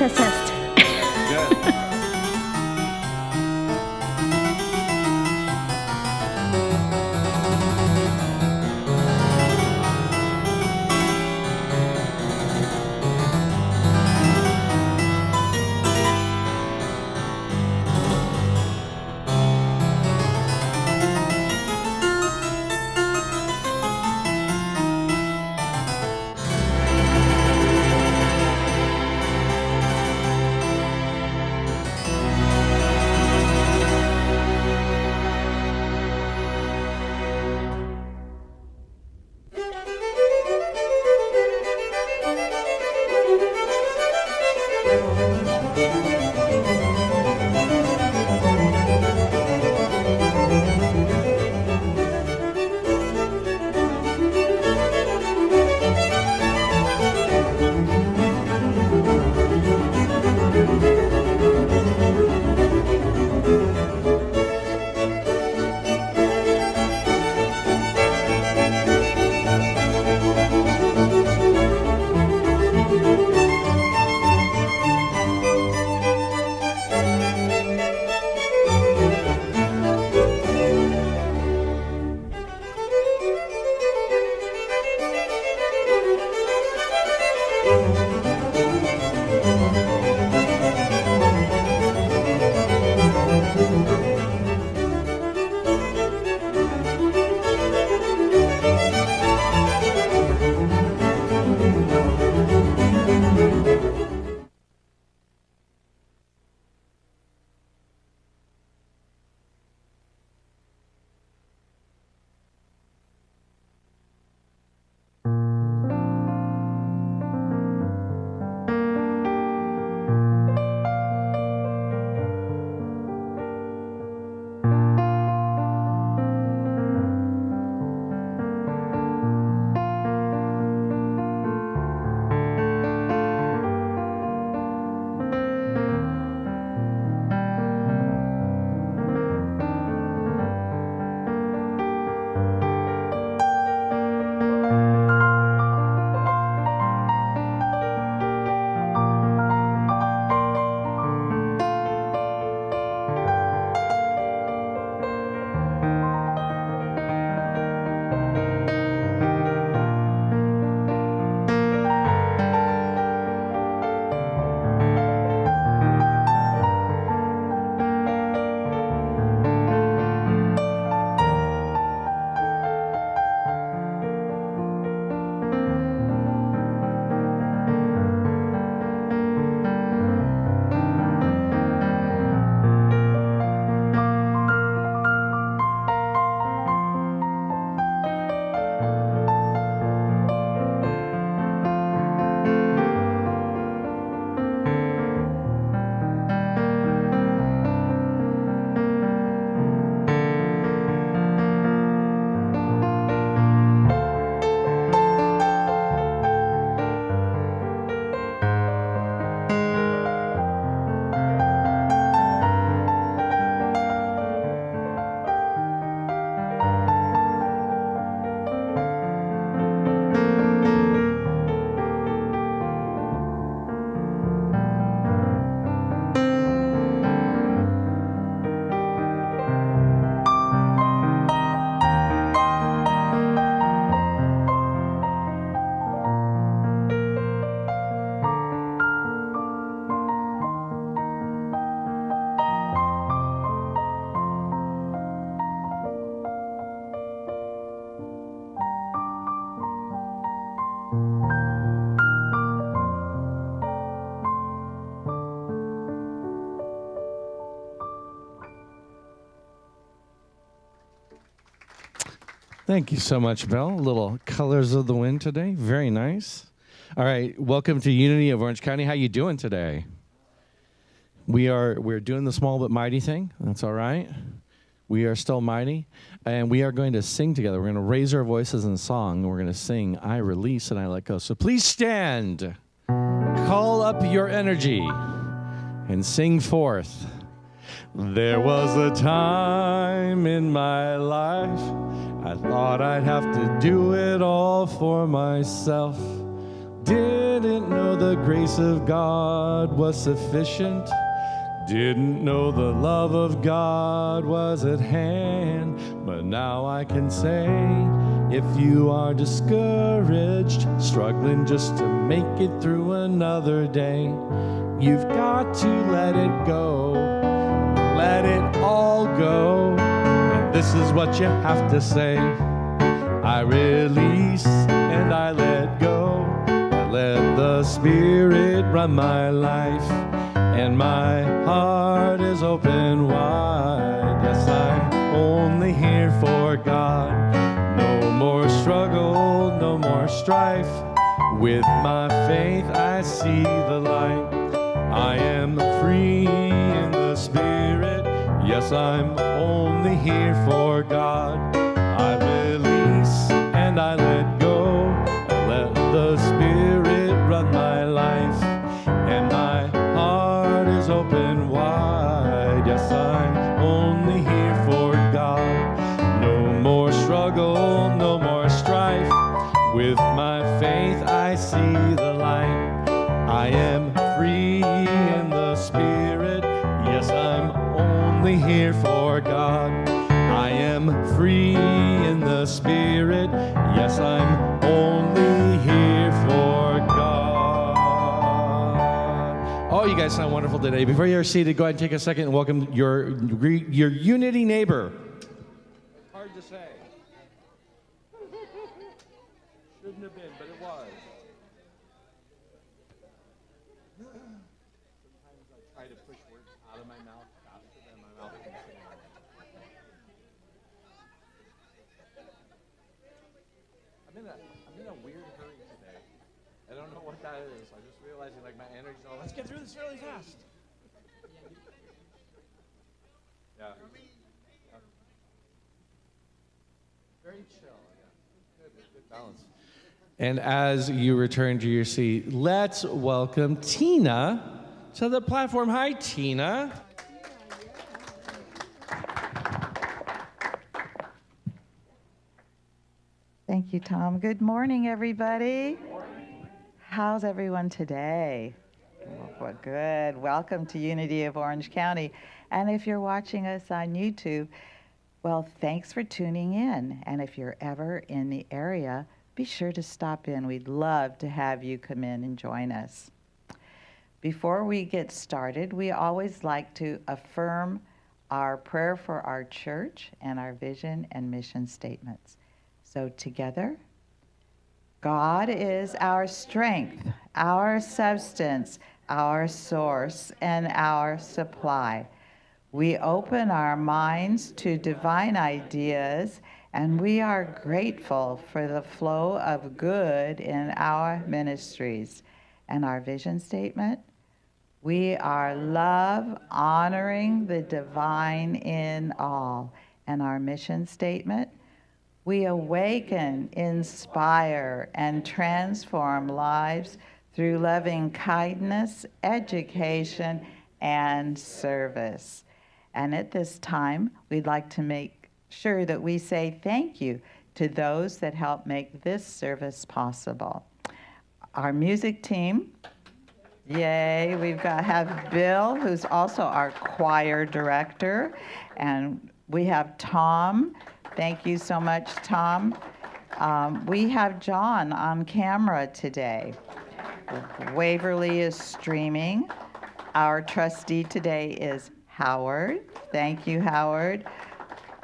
test. Good. Thank you so much, Belle. Little Colors of the Wind today. Very nice. All right, welcome to Unity of Orange County. How you doing today? We're doing the small but mighty thing. That's all right. We are still mighty, and we are going to sing together. We're going to raise our voices in song, and we're going to sing I Release and I Let Go. So please stand, call up your energy, and sing forth. There was a time in my life I thought I'd have to do it all for myself. Didn't know the grace of God was sufficient. Didn't know the love of God was at hand. But now I can say, if you are discouraged, struggling just to make it through another day, you've got to let it go. Let it all go. And this is what you have to say. I release and I let go. I let the Spirit run my life, and my heart is open wide. Yes, I'm only here for God. No more struggle, no more strife. With my faith I see the light. I am free in the Spirit. Yes, I'm only here for God. I release and I let go. I let the Spirit run my life, and my heart is open wide. Yes, I'm only here for God. No more struggle, no more strife. With my faith I see the light. I am free in the Spirit. Yes, I'm only here for God. I am free in the Spirit. Yes, I'm only here for God. Oh, you guys sound wonderful today. Before you're seated, go ahead and take a second and welcome your Unity neighbor. It's hard to say. Shouldn't have been, but it was. Sometimes I try to push words out of my mouth faster than my mouth can say them. I'm in a weird hurry today. I don't know what that is. I just realizing like my energy's all, let's get through this really fast. Yeah. Very chill. Yeah. Good balance. And as you return to your seat, let's welcome Tina to the platform. Hi, Tina. Thank you, Tom. Good morning, everybody. How's everyone today? Well, good. Welcome to Unity of Orange County. And if you're watching us on YouTube, well, thanks for tuning in. And if you're ever in the area, be sure to stop in. We'd love to have you come in and join us. Before we get started, we always like to affirm our prayer for our church and our vision and mission statements. So together, God is our strength, our substance, our source, and our supply. We open our minds to divine ideas, and we are grateful for the flow of good in our ministries. And our vision statement, we are love, honoring the divine in all. And our mission statement, we awaken, inspire, and transform lives through loving kindness, education, and service. And at this time, we'd like to make sure that we say thank you to those that help make this service possible. Our music team, yay, have Bill, who's also our choir director, and we have Tom. Thank you so much, Tom. We have John on camera today. Waverly is streaming. Our trustee today is Howard. Thank you, Howard.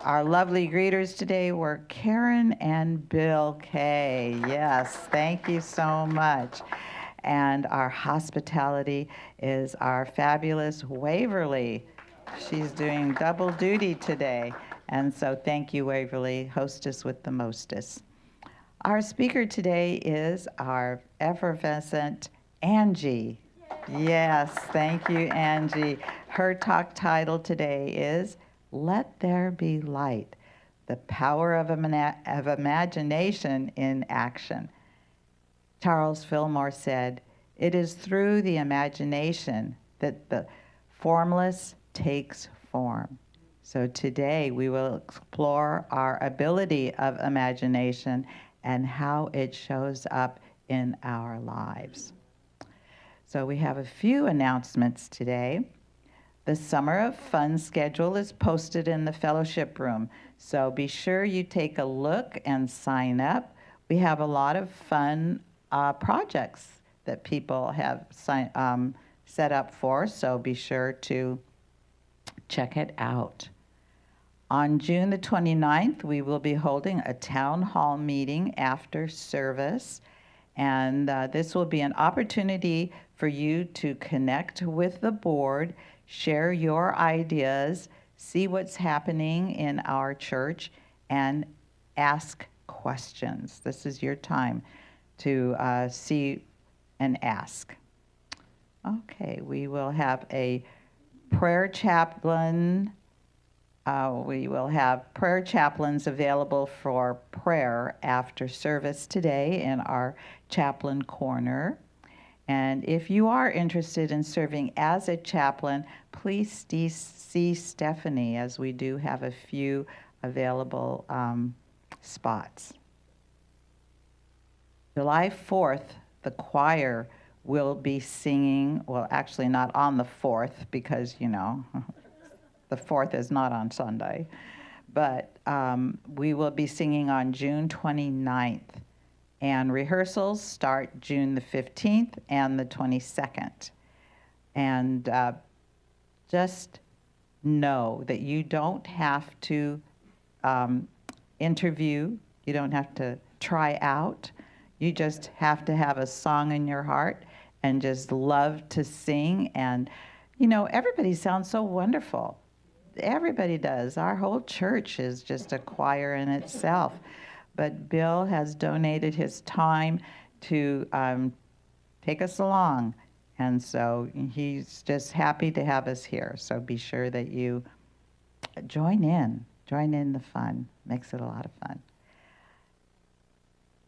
Our lovely greeters today were Karen and Bill Kay. Yes, thank you so much. And our hospitality is our fabulous Waverly. She's doing double duty today. And so thank you, Waverly, hostess with the mostest. Our speaker today is our effervescent Angie. Yes, thank you, Angie. Her talk title today is Let There Be Light, the Power of Imagination in Action. Charles Fillmore said, "It is through the imagination that the formless takes form." So today we will explore our ability of imagination and how it shows up in our lives. So we have a few announcements today. The Summer of Fun schedule is posted in the fellowship room, so be sure you take a look and sign up. We have a lot of fun projects that people have set up for, so be sure to check it out. On June the 29th, we will be holding a town hall meeting after service, and this will be an opportunity for you to connect with the board, share your ideas, see what's happening in our church, and ask questions. This is your time to see and ask. Okay, we will have a prayer chaplain. We will have prayer chaplains available for prayer after service today in our chaplain corner. And if you are interested in serving as a chaplain, please see Stephanie, as we do have a few available spots. July 4th, the choir will be singing, well, actually not on the 4th because, you know, the 4th is not on Sunday, but we will be singing on June 29th. And rehearsals start June the 15th and the 22nd. And just know that you don't have to interview, you don't have to try out. You just have to have a song in your heart and just love to sing. And, you know, everybody sounds so wonderful. Everybody does. Our whole church is just a choir in itself. But Bill has donated his time to take us along. And so he's just happy to have us here. So be sure that you join in the fun. Makes it a lot of fun.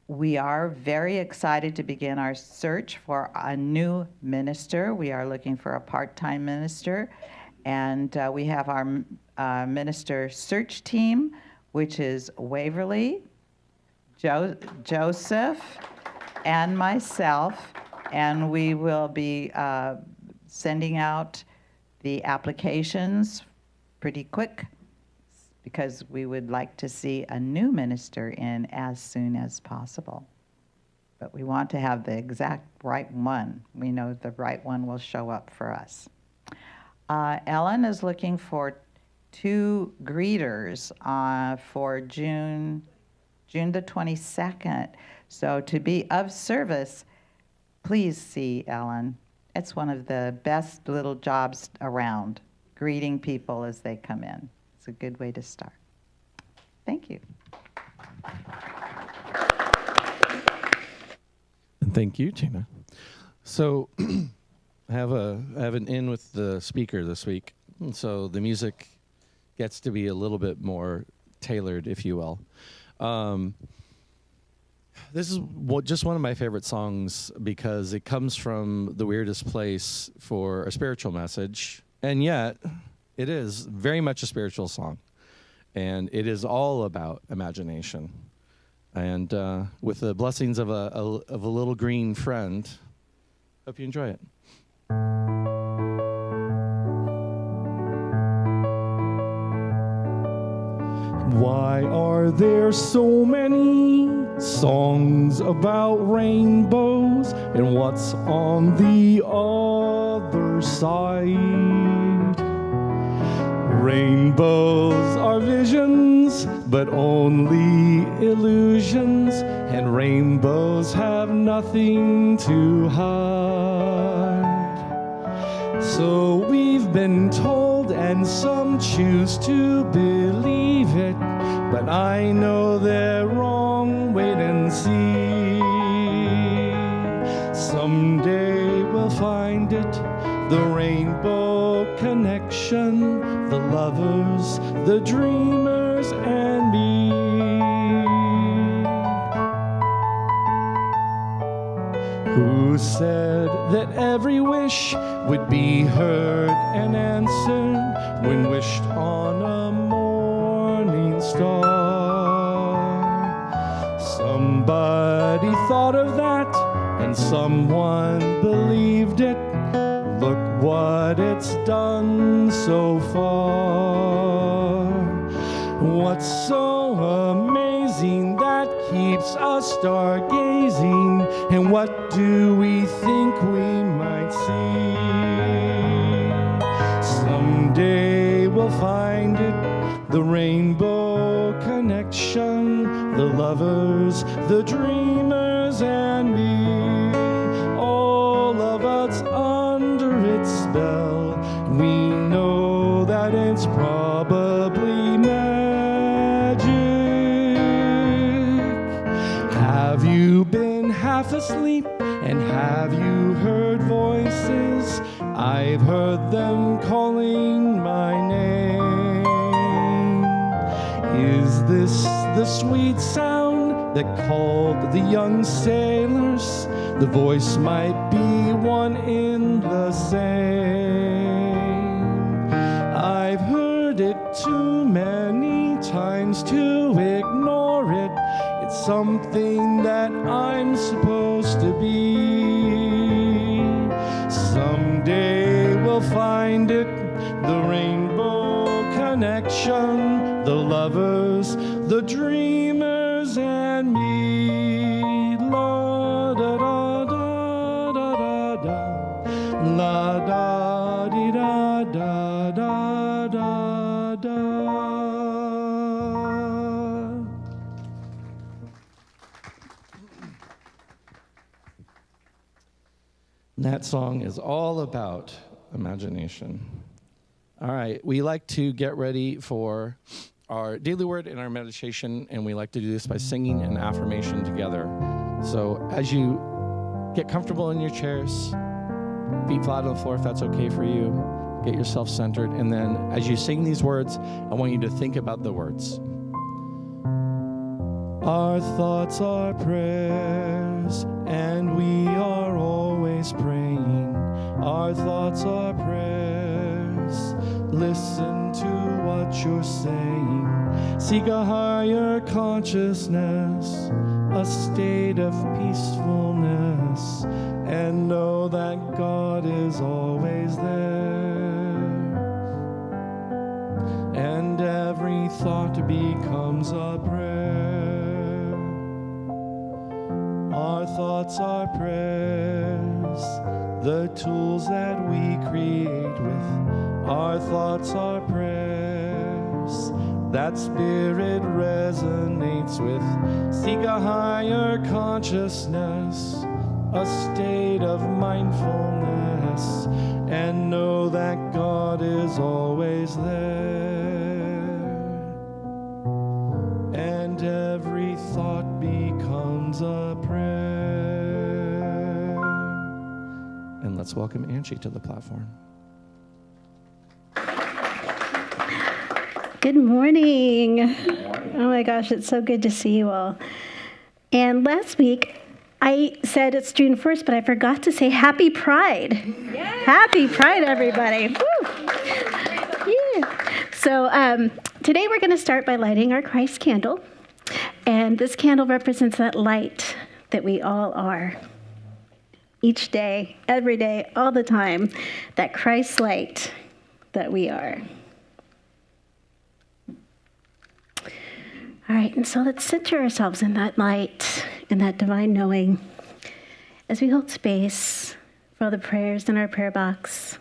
We are very excited to begin our search for a new minister. We are looking for a part-time minister. And we have our minister search team, which is Waverly, Joseph, and myself, and we will be sending out the applications pretty quick because we would like to see a new minister in as soon as possible. But we want to have the exact right one. We know the right one will show up for us. Ellen is looking for 2 greeters for June the 22nd. So to be of service, please see Ellen. It's one of the best little jobs around, greeting people as they come in. It's a good way to start. Thank you. And thank you, Tina. So I have an in with the speaker this week. And so the music gets to be a little bit more tailored, if you will. This is just one of my favorite songs because it comes from the weirdest place for a spiritual message, and yet it is very much a spiritual song, and it is all about imagination. And with the blessings of a little green friend, hope you enjoy it. Why are there so many songs about rainbows, and what's on the other side? Rainbows are visions, but only illusions, and rainbows have nothing to hide. So we've been told, and some choose to believe it, but I know they're wrong. Wait and see. Someday we'll find it, the rainbow connection, the lovers, the dreamers, and me. Who said that every wish would be heard and answered when wished on a morning star? Somebody thought of that, and someone believed it. Look what it's done so far. What's so amazing that keeps us stargazing? And what do we think we might see? Someday we'll find it, the rainbow connection, the lovers, the dreamers, and me. All of us under its spell. We know that it's probably magic. Have you been half asleep, and have you heard voices? I've heard them calling my name. Is this the sweet sound that called the young sailors? The voice might be one in the same. I've heard it too many times to ignore it. It's something that I'm supposed to be. Someday we'll find it, the rainbow connection, the lovers, the dreamers, and me. La da da da da da da, la da di da da da da da. That song is all about imagination. All right, we like to get ready for our daily word and our meditation, and we like to do this by singing an affirmation together. So as you get comfortable in your chairs, feet flat on the floor if that's okay for you, get yourself centered, and then as you sing these words, I want you to think about the words. Our thoughts are prayers, and we are always praying. Our thoughts are prayers. Listen to what you're saying. Seek a higher consciousness, a state of peacefulness, and know that God is always there. And every thought becomes a prayer. Our thoughts are prayers, the tools that we create with. Our thoughts are prayers that spirit resonates with. Seek a higher consciousness, a state of mindfulness, and know that God is always there. And every thought becomes a prayer. And let's welcome Angie to the platform. Good morning. Oh my gosh, it's so good to see you all. And last week, I said it's June 1st, but I forgot to say Happy Pride. Yay. Happy Pride, everybody. Woo. Yeah. So today we're going to start by lighting our Christ candle. And this candle represents that light that we all are. Each day, every day, all the time, that Christ light that we are. All right, and so let's center ourselves in that light, in that divine knowing, as we hold space for all the prayers in our prayer box,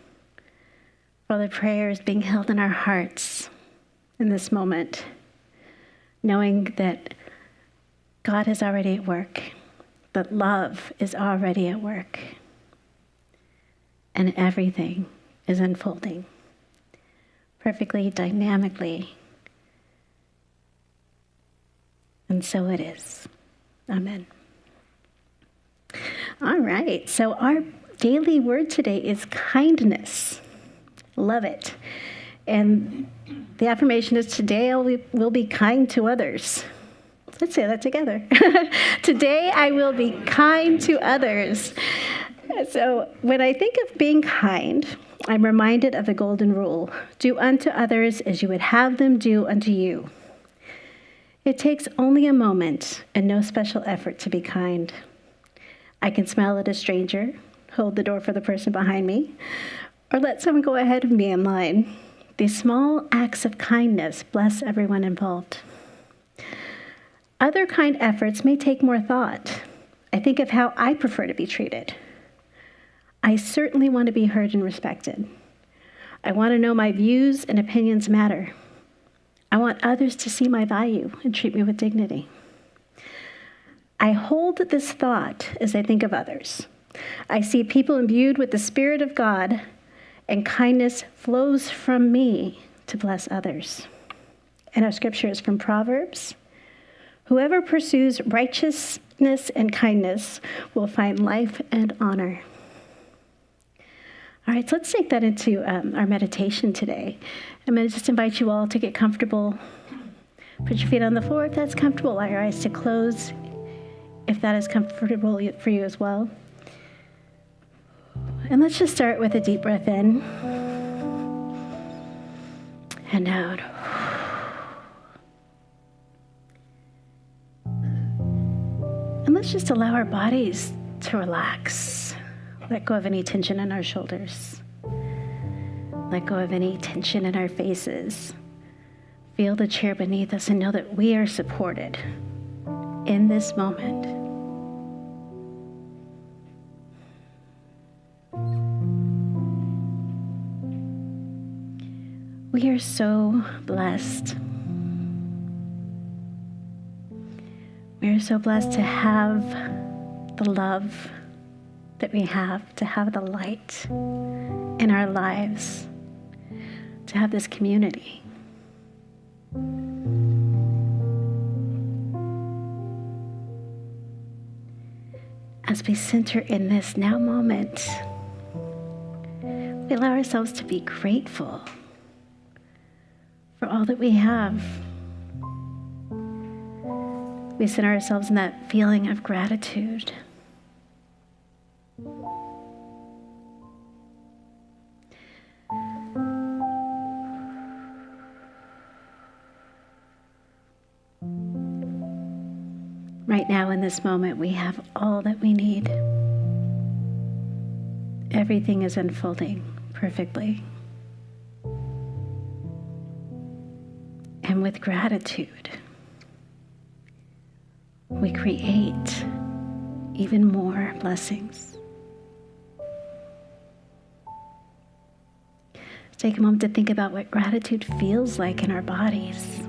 for all the prayers being held in our hearts in this moment, knowing that God is already at work, that love is already at work, and everything is unfolding perfectly, dynamically. And so it is. Amen. All right, so our daily word today is kindness. Love it. And the affirmation is, today I will be kind to others. Let's say that together. Today I will be kind to others. So when I think of being kind, I'm reminded of the golden rule. Do unto others as you would have them do unto you. It takes only a moment and no special effort to be kind. I can smile at a stranger, hold the door for the person behind me, or let someone go ahead of me in line. These small acts of kindness bless everyone involved. Other kind efforts may take more thought. I think of how I prefer to be treated. I certainly want to be heard and respected. I want to know my views and opinions matter. I want others to see my value and treat me with dignity. I hold this thought as I think of others. I see people imbued with the Spirit of God, and kindness flows from me to bless others. And our scripture is from Proverbs. Whoever pursues righteousness and kindness will find life and honor. All right, so let's take that into our meditation today. I'm going to just invite you all to get comfortable. Put your feet on the floor if that's comfortable. Allow your eyes to close if that is comfortable for you as well. And let's just start with a deep breath in and out. And let's just allow our bodies to relax. Let go of any tension in our shoulders. Let go of any tension in our faces. Feel the chair beneath us and know that we are supported in this moment. We are so blessed. We are so blessed to have the love that we have, to have the light in our lives, to have this community. As we center in this now moment, we allow ourselves to be grateful for all that we have. We center ourselves in that feeling of gratitude. Right now in this moment, we have all that we need. Everything is unfolding perfectly. And with gratitude, we create even more blessings. Let's take a moment to think about what gratitude feels like in our bodies.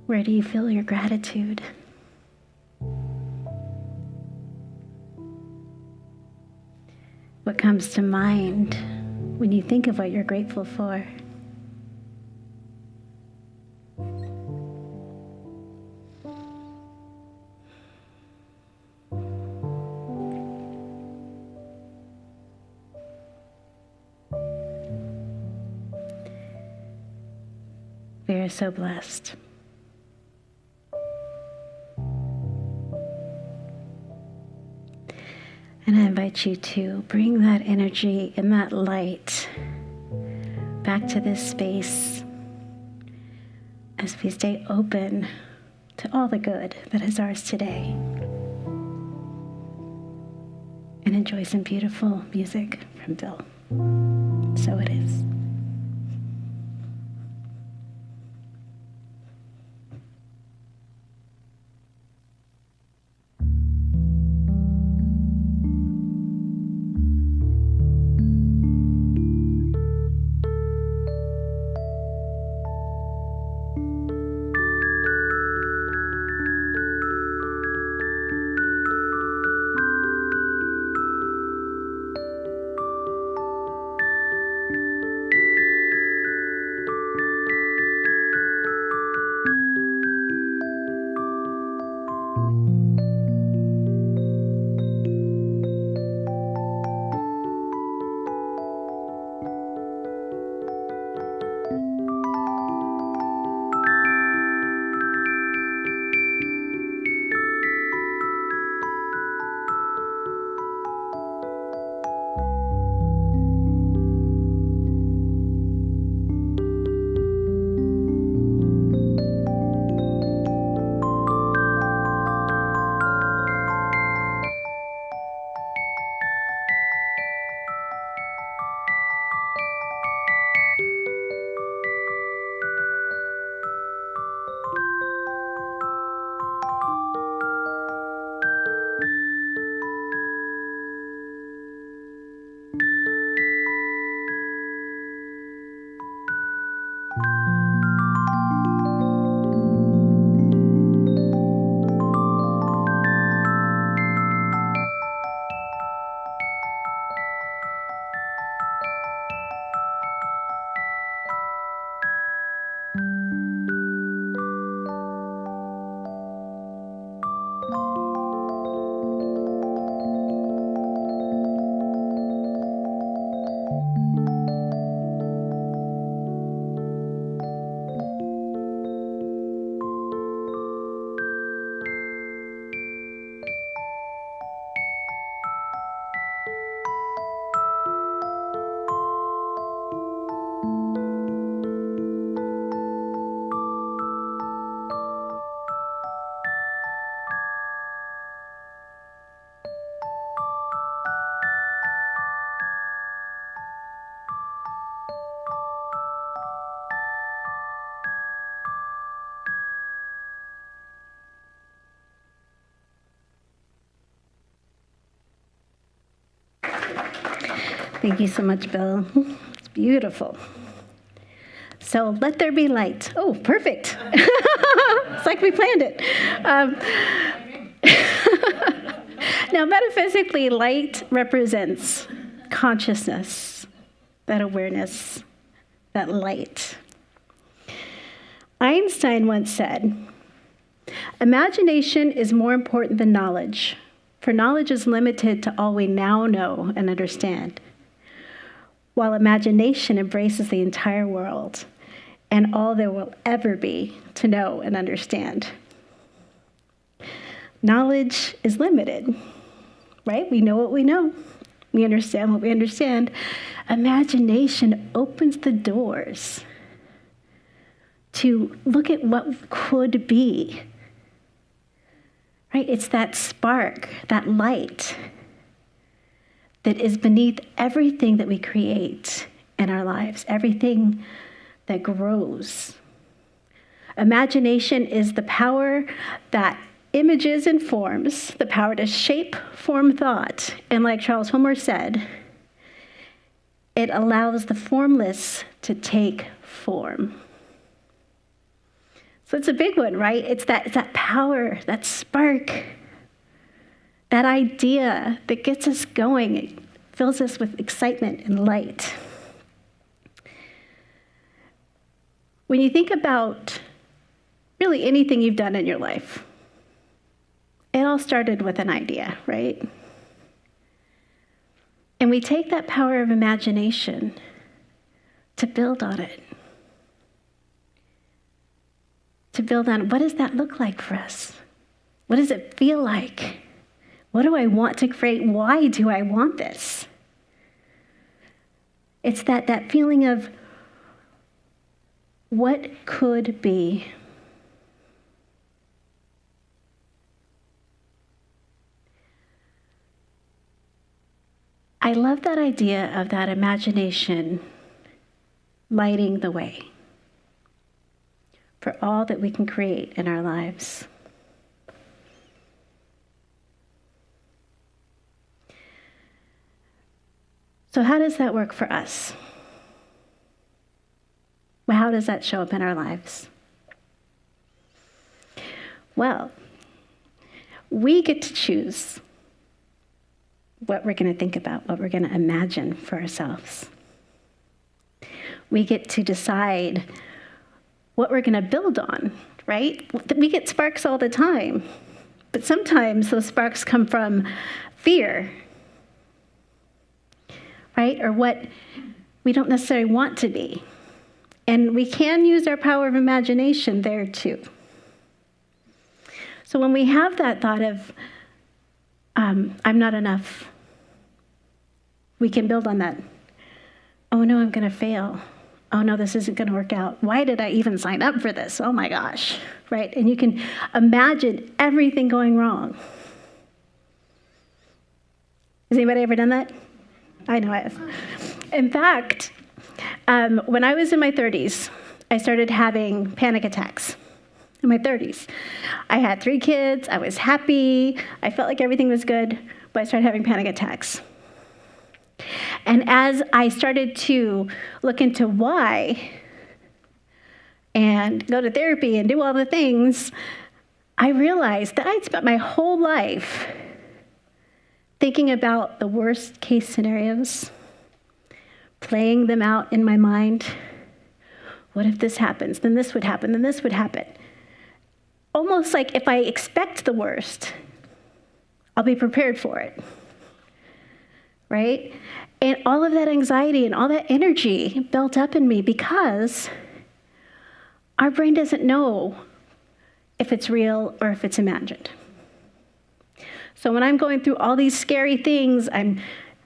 Where do you feel your gratitude? What comes to mind when you think of what you're grateful for? We are so blessed. And I invite you to bring that energy and that light back to this space as we stay open to all the good that is ours today. And enjoy some beautiful music from Bill. So it is. Thank you so much, Bill. It's beautiful. So let there be light. Oh, perfect. It's like we planned it. Now, metaphysically, light represents consciousness, that awareness, that light. Einstein once said, "Imagination is more important than knowledge, for knowledge is limited to all we now know and understand, while imagination embraces the entire world and all there will ever be to know and understand." Knowledge is limited, right? We know what we know. We understand what we understand. Imagination opens the doors to look at what could be, right? It's that spark, that light that is beneath everything that we create in our lives, everything that grows. Imagination is the power that images and forms, the power to shape, form thought. And like Charles Homer said, it allows the formless to take form. So it's a big one, right? It's that power, that spark, that idea that gets us going. It fills us with excitement and light. When you think about really anything you've done in your life, it all started with an idea, right? And we take that power of imagination to build on it. To build on, what does that look like for us? What does it feel like? What do I want to create? Why do I want this? It's that feeling of what could be. I love that idea of that imagination lighting the way for all that we can create in our lives. So how does that work for us? Well, how does that show up in our lives? Well, we get to choose what we're going to think about, what we're going to imagine for ourselves. We get to decide what we're going to build on, right? We get sparks all the time, but sometimes those sparks come from fear, right? Or what we don't necessarily want to be. And we can use our power of imagination there too. So when we have that thought of, I'm not enough, we can build on that. Oh no, I'm going to fail. Oh no, this isn't going to work out. Why did I even sign up for this? Oh my gosh, right? And you can imagine everything going wrong. Has anybody ever done that? I know I have. In fact, when I was in my 30s, I started having panic attacks. In my 30s. I had 3 kids, I was happy, I felt like everything was good, but I started having panic attacks. And as I started to look into why and go to therapy and do all the things, I realized that I'd spent my whole life thinking about the worst case scenarios, playing them out in my mind. What if this happens? Then this would happen, then this would happen. Almost like if I expect the worst, I'll be prepared for it, right? And all of that anxiety and all that energy built up in me because our brain doesn't know if it's real or if it's imagined. So when I'm going through all these scary things, I'm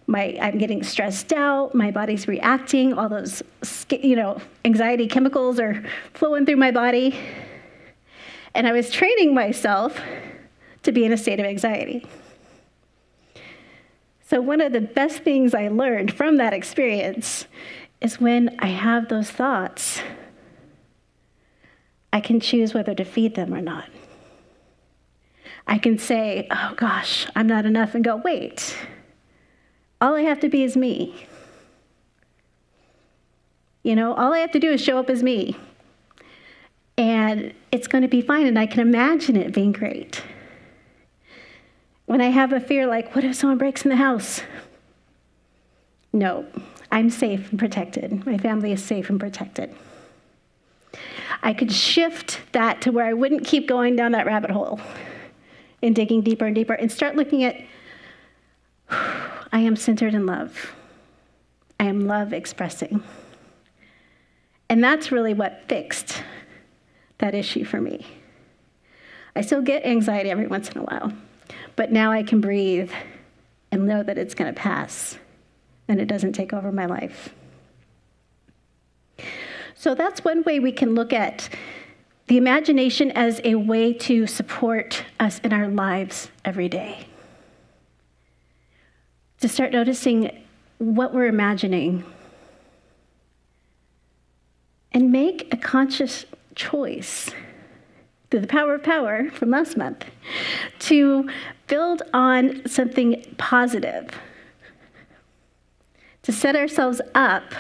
getting stressed out, my body's reacting, all those anxiety chemicals are flowing through my body. And I was training myself to be in a state of anxiety. So one of the best things I learned from that experience is when I have those thoughts, I can choose whether to feed them or not. I can say, oh gosh, I'm not enough, and go, wait, all I have to be is me. All I have to do is show up as me. And it's going to be fine, and I can imagine it being great. When I have a fear like, what if someone breaks in the house? No, I'm safe and protected. My family is safe and protected. I could shift that to where I wouldn't keep going down that rabbit hole and digging deeper and deeper and start looking at, I am centered in love. I am love expressing. And that's really what fixed that issue for me. I still get anxiety every once in a while, but now I can breathe and know that it's going to pass and it doesn't take over my life. So that's one way we can look at the imagination as a way to support us in our lives every day. To start noticing what we're imagining and make a conscious choice through the power of power from last month to build on something positive, to set ourselves up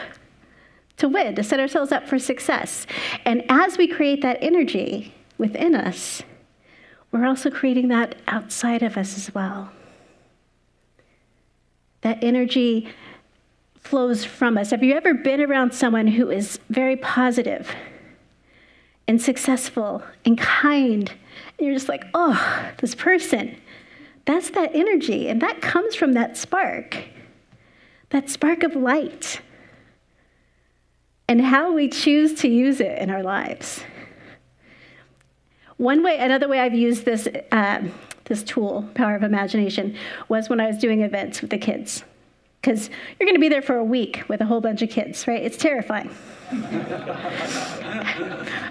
to win, to set ourselves up for success. And as we create that energy within us, we're also creating that outside of us as well. That energy flows from us. Have you ever been around someone who is very positive and successful and kind? And you're just like, oh, this person, that's that energy. And that comes from that spark of light. And how we choose to use it in our lives. Another way I've used this tool, power of imagination, was when I was doing events with the kids. Because you're going to be there for a week with a whole bunch of kids, right? It's terrifying.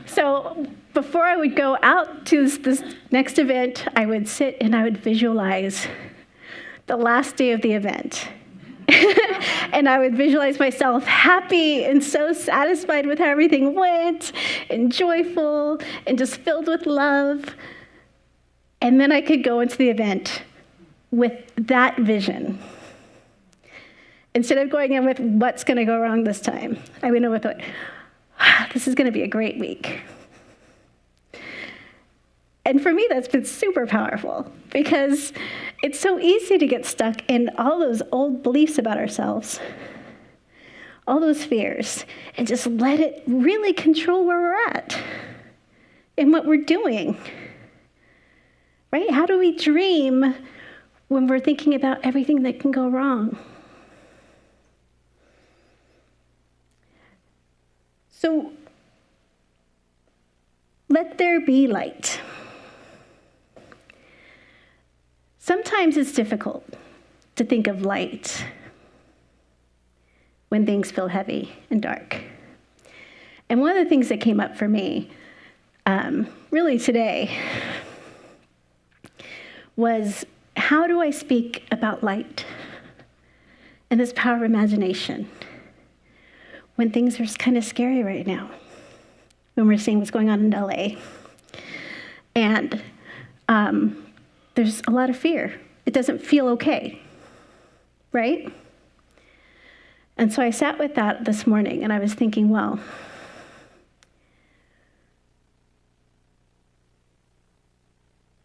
So before I would go out to this next event, I would sit and I would visualize the last day of the event. And I would visualize myself happy and so satisfied with how everything went, and joyful, and just filled with love. And then I could go into the event with that vision. Instead of going in with what's going to go wrong this time, I went in with this is going to be a great week. And for me, that's been super powerful because it's so easy to get stuck in all those old beliefs about ourselves, all those fears, and just let it really control where we're at and what we're doing, right? How do we dream when we're thinking about everything that can go wrong? So let there be light. Sometimes it's difficult to think of light when things feel heavy and dark. And one of the things that came up for me, really today, was how do I speak about light and this power of imagination when things are kind of scary right now, when we're seeing what's going on in LA. And there's a lot of fear. It doesn't feel okay, right? And so I sat with that this morning, and I was thinking, well,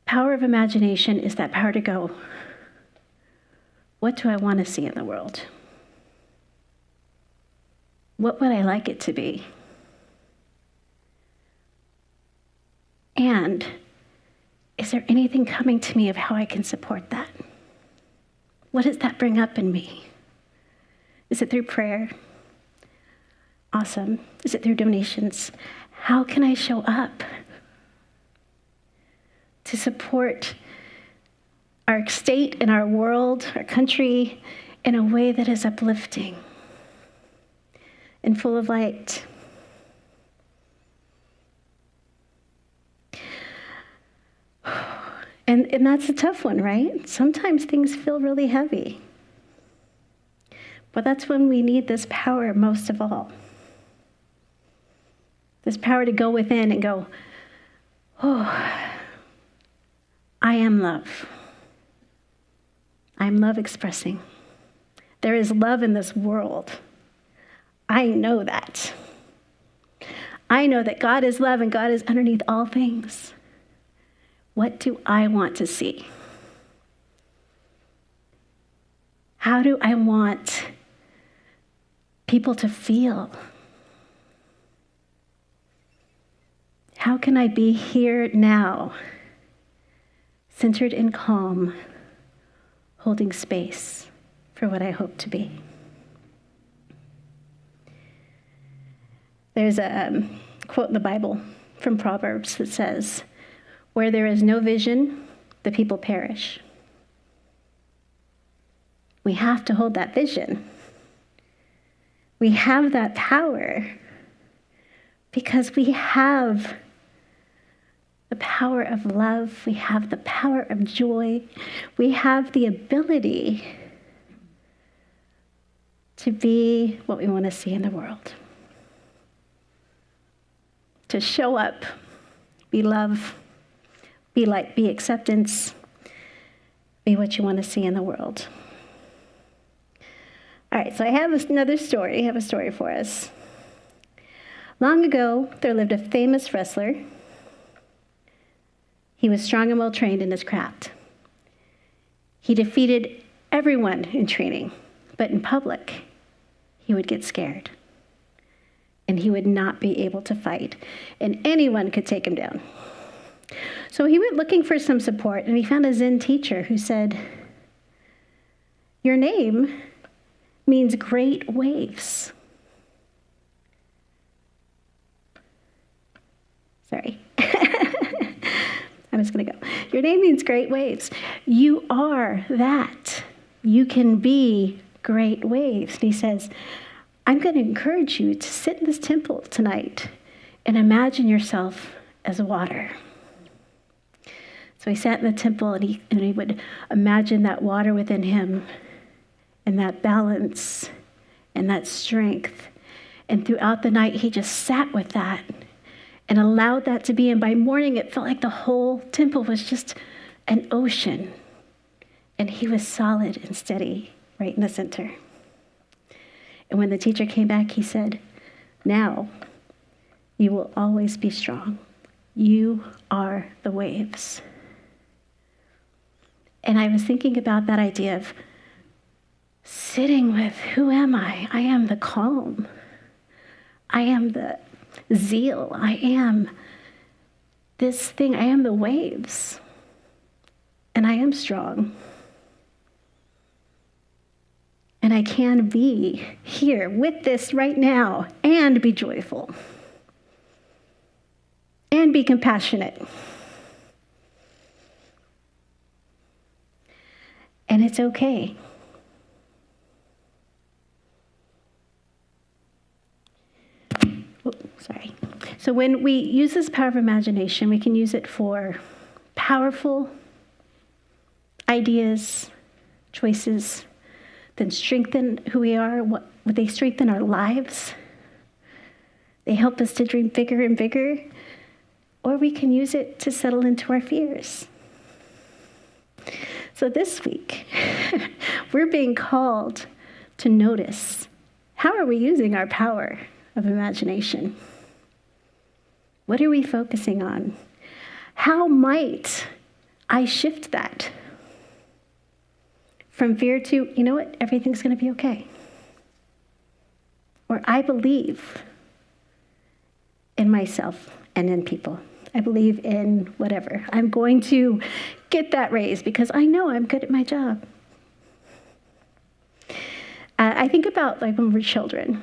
power of imagination is that power to go, what do I want to see in the world? What would I like it to be? And is there anything coming to me of how I can support that? What does that bring up in me? Is it through prayer? Awesome. Is it through donations? How can I show up to support our state and our world, our country, in a way that is uplifting and full of light? And that's a tough one, right? Sometimes things feel really heavy. But that's when we need this power most of all. This power to go within and go, oh, I am love. I'm love expressing. There is love in this world. I know that. I know that God is love and God is underneath all things. What do I want to see? How do I want people to feel? How can I be here now, centered and calm, holding space for what I hope to be? There's a quote in the Bible from Proverbs that says, "Where there is no vision, the people perish." We have to hold that vision. We have that power because we have the power of love. We have the power of joy. We have the ability to be what we want to see in the world. To show up, be love, be light, be acceptance, be what you want to see in the world. All right, so I have another story. I have a story for us. Long ago, there lived a famous wrestler. He was strong and well-trained in his craft. He defeated everyone in training, but in public, he would get scared. And he would not be able to fight, and anyone could take him down. So he went looking for some support, and he found a Zen teacher who said, "Your name means great waves." Sorry. I'm just going to go. "Your name means great waves. You are that. You can be great waves." And he says, "I'm going to encourage you to sit in this temple tonight and imagine yourself as water." So he sat in the temple and he would imagine that water within him and that balance and that strength. And throughout the night, he just sat with that and allowed that to be. And by morning, it felt like the whole temple was just an ocean. And he was solid and steady right in the center. And when the teacher came back, he said, "Now you will always be strong. You are the waves." And I was thinking about that idea of sitting with, who am I? I am the calm. I am the zeal. I am this thing. I am the waves. And I am strong. And I can be here with this right now and be joyful and be compassionate. And it's okay. Oh, sorry. So when we use this power of imagination, we can use it for powerful ideas, choices, that strengthen who we are, what they strengthen our lives. They help us to dream bigger and bigger, or we can use it to settle into our fears. So this week, we're being called to notice, how are we using our power of imagination? What are we focusing on? How might I shift that? From fear to, you know what, everything's going to be okay. Or I believe in myself and in people. I believe in whatever. I'm going to get that raise because I know I'm good at my job. I think about like when we're children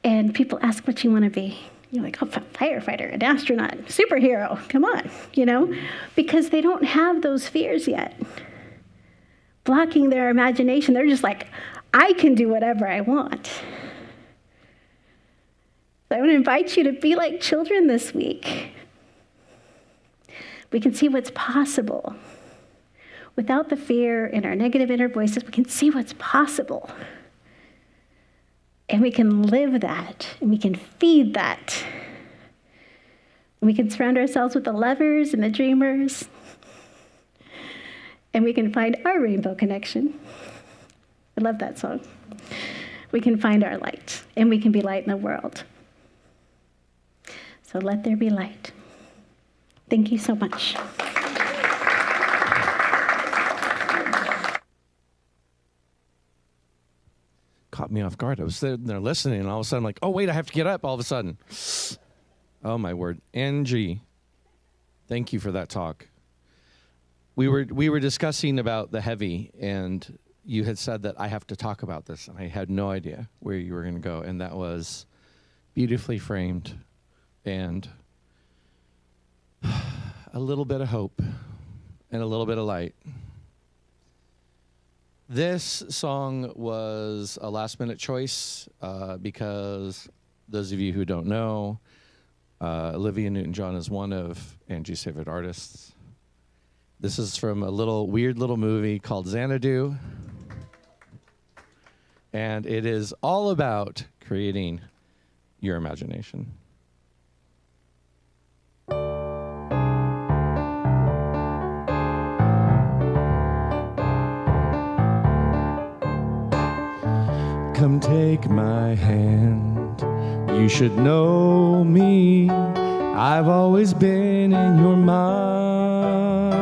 and people ask what you want to be. You're like, oh, firefighter, an astronaut, superhero, come on, because they don't have those fears yet. Blocking their imagination, they're just like, I can do whatever I want. So I want to invite you to be like children this week. We can see what's possible. Without the fear and our negative inner voices, we can see what's possible. And we can live that, and we can feed that. And we can surround ourselves with the lovers and the dreamers. And we can find our rainbow connection. I love that song. we can find our light, and we can be light in the world. So let there be light. Thank you so much. Caught me off guard. I was sitting there listening, and all of a sudden, I'm like, oh, wait, I have to get up all of a sudden. Oh, my word. Angie, thank you for that talk. We were discussing about the heavy, and you had said that I have to talk about this, and I had no idea where you were going to go, and that was beautifully framed and a little bit of hope and a little bit of light. This song was a last-minute choice because those of you who don't know, Olivia Newton-John is one of Angie's favorite artists. This is from a weird little movie called Xanadu, and it is all about creating your imagination. Come take my hand, you should know me, I've always been in your mind.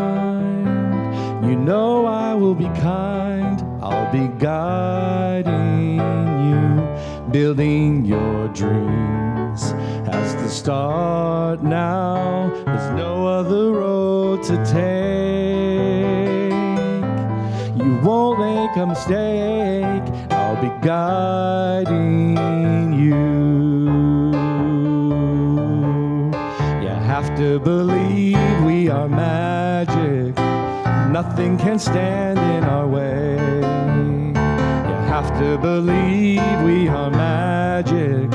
You know I will be kind, I'll be guiding you, building your dreams has to start now, there's no other road to take. You won't make a mistake, I'll be guiding you. You have to believe we are magic, nothing can stand in our way. You have to believe we are magic,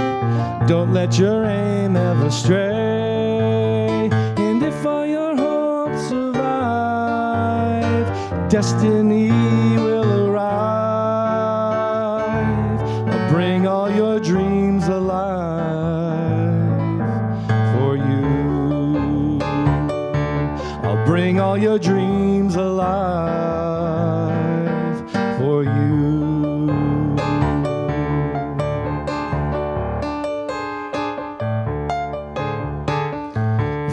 don't let your aim ever stray. And if all your hopes survive, destiny will arrive. I'll bring all your dreams alive for you. I'll bring all your dreams alive for you.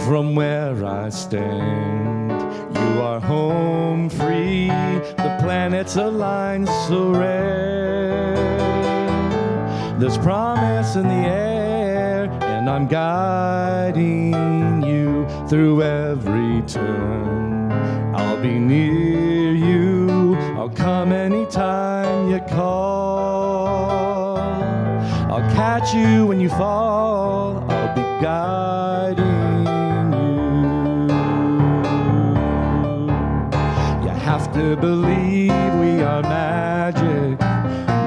From where I stand, you are home free. The planets align so rare. There's promise in the air, and I'm guiding you through every turn. I'll be near you, I'll come anytime you call. I'll catch you when you fall, I'll be guiding you. You have to believe we are magic,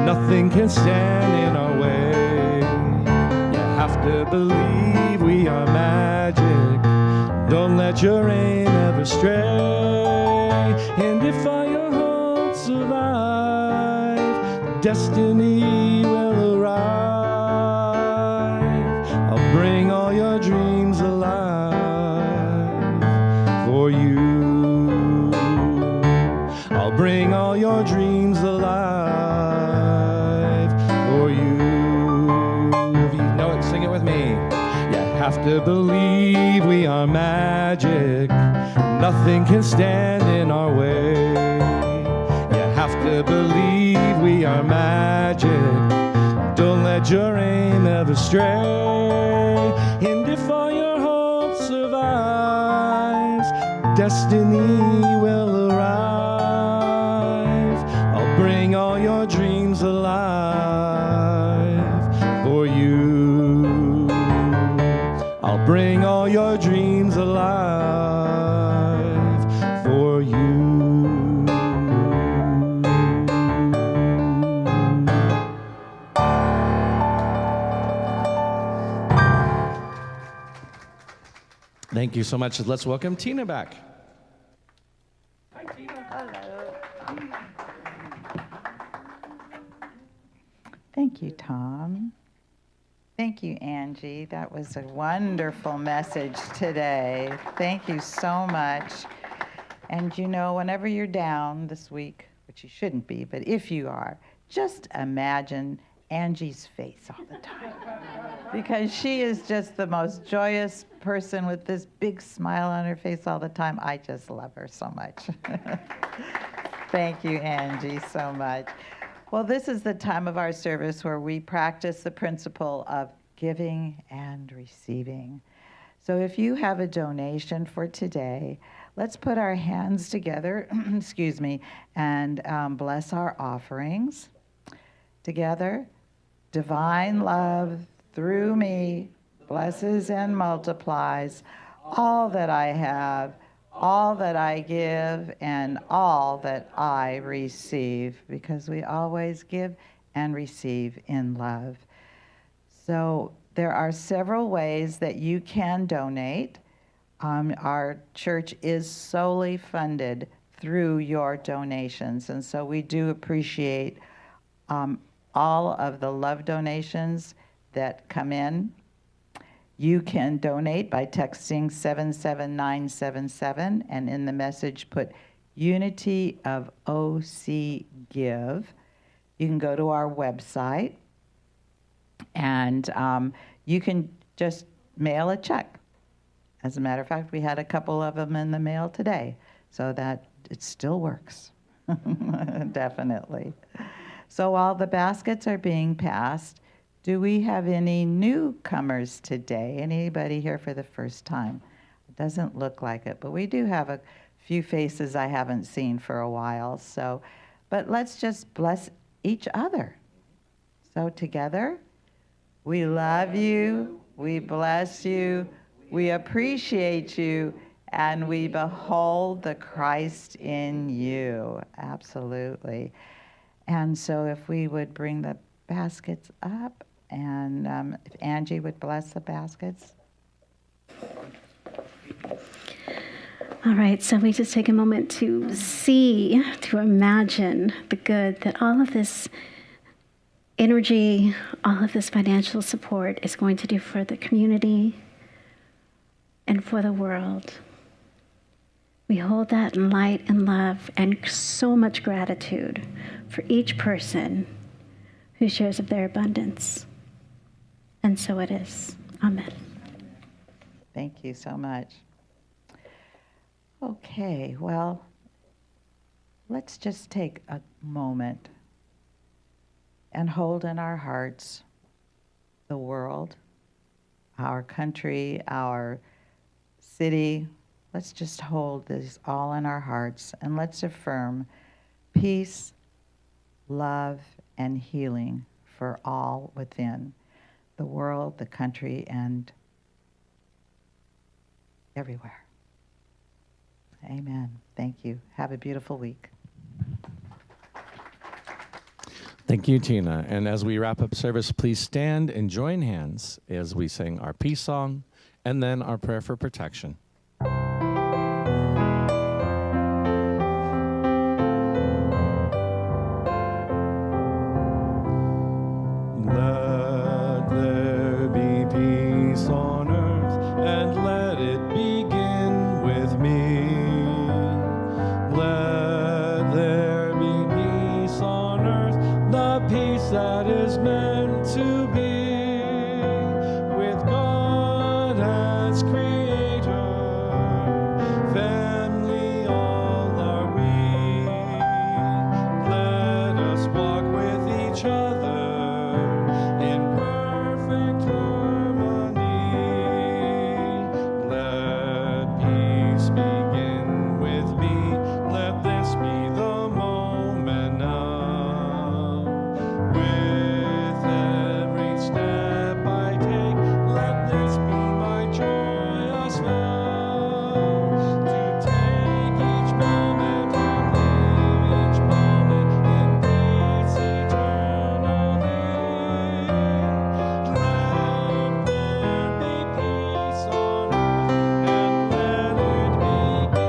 nothing can stand in our way. You have to believe we are magic, don't let your aim ever stray. And if all your hopes survive, destiny will arrive. I'll bring all your dreams alive for you. I'll bring all your dreams alive for you. If you know it, sing it with me. You have to believe we are magic, nothing can stand in our way. You have to believe we are magic, don't let your aim ever stray. And if all your hopes survives, destiny will arrive. I'll bring all your dreams alive for you. I'll bring all your dreams alive for you. Thank you so much. Let's welcome Tina back. Hi, Tina. Hello. Thank you, Tom. Thank you, Angie. That was a wonderful message today. Thank you so much. And you know, whenever you're down this week, which you shouldn't be, but if you are, just imagine Angie's face all the time because she is just the most joyous person with this big smile on her face all the time. I just love her so much. Thank you, Angie, so much. Well, this is the time of our service where we practice the principle of giving and receiving. So if you have a donation for today, let's put our hands together, excuse me, and bless our offerings. Together, divine love through me blesses and multiplies all that I have, all that I give, and all that I receive, because we always give and receive in love. So there are several ways that you can donate. Our church is solely funded through your donations, and so we do appreciate all of the love donations that come in. You can donate by texting 77977, and in the message put Unity of OC Give. You can go to our website, and you can just mail a check. As a matter of fact, we had a couple of them in the mail today, so that it still works. Definitely. So while the baskets are being passed, do we have any newcomers today? Anybody here for the first time? It doesn't look like it, but we do have a few faces I haven't seen for a while. So, but let's just bless each other. So together, we love you, we bless you, we appreciate you, and we behold the Christ in you. Absolutely. And so if we would bring the baskets up, and if Angie would bless the baskets. All right, so we just take a moment to see, to imagine the good that all of this energy, all of this financial support is going to do for the community and for the world. We hold that in light and love and so much gratitude for each person who shares of their abundance. And so it is. Amen. Thank you so much. Okay, well, let's just take a moment and hold in our hearts the world, our country, our city. Let's just hold this all in our hearts, and let's affirm peace, love, and healing for all within the world, the country, and everywhere. Amen. Thank you. Have a beautiful week. Thank you, Tina. And as we wrap up service, please stand and join hands as we sing our peace song and then our prayer for protection. Let there be peace on earth, and let it begin with me. Let there be peace on earth, the peace that is meant to be, with God as creator, family all are we. Let us walk with each other in perfect harmony. Let peace begin with me. Let this be the moment now. With every step I take, let this be my joyous vow. To take each moment and live each moment in peace eternally. Let there be peace on earth, and let it begin with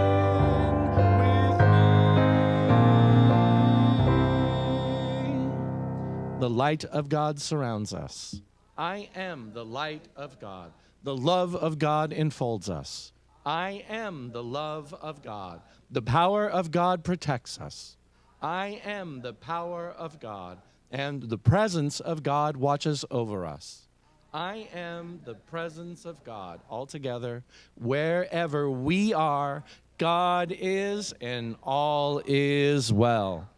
me. The light of God surrounds us. I am the light of God. The love of God enfolds us. I am the love of God. The power of God protects us. I am the power of God. and the presence of God watches over us. I am the presence of God. All together, wherever we are, God is, and all is well.